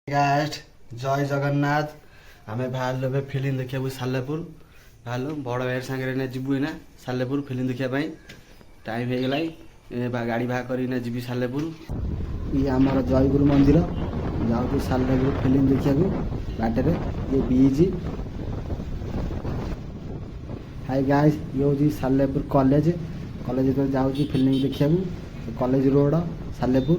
Guys जय जगन्नाथ आमे बाहर फिल्म देखा सालेपुर बाहर बड़ भाई सांगे जीवु ना सालेपुर फिल्म देखा टाइम हो गला गाड़ी बाहर कर जी सालेपुर ये आमर जयगुरु मंदिर जाऊँ सालेपुर फिल्म देखा बाटर ये बीच हाय गाइस ये हूँ सालेपुर कॉलेज कॉलेज तो जाऊँ फिल्म देखा कॉलेज रोड सालेपुर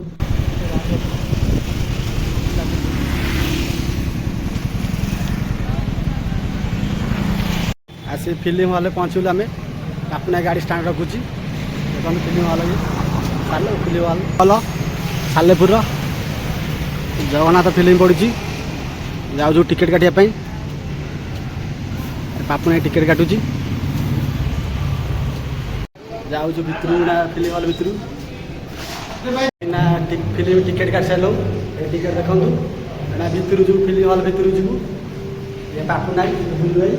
आसी फिल्म हॉल पहुँचल आम अपना गाड़ी स्टार्ट रखुची देखो फिल्म हॉल साले film hall Salepur Jagannath film पड़ी जाऊ टिकेट काटापी पापुना टिकेट काटुची जाऊ भितर फिल्म हॉल भितर फिल्म टिकेट काट सारे टिकेट देखु भितर जो फिल्म हॉल भितर जीवु ये पापुना बुलू भाई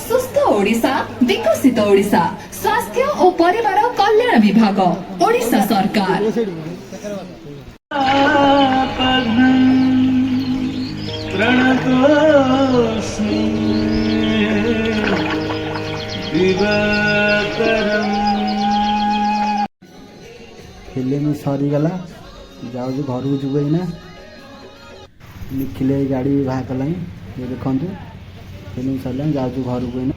सुस्थ ओडिशा विकसित ओडिशा स्वास्थ्य और परिवार कल्याण विभाग ओडिशा सरकार फिल्म सरीगला जाऊ घर को जीव ना निखिले गाड़ी बाहर कला ये देखु फिल्म सरला जाऊ घर को।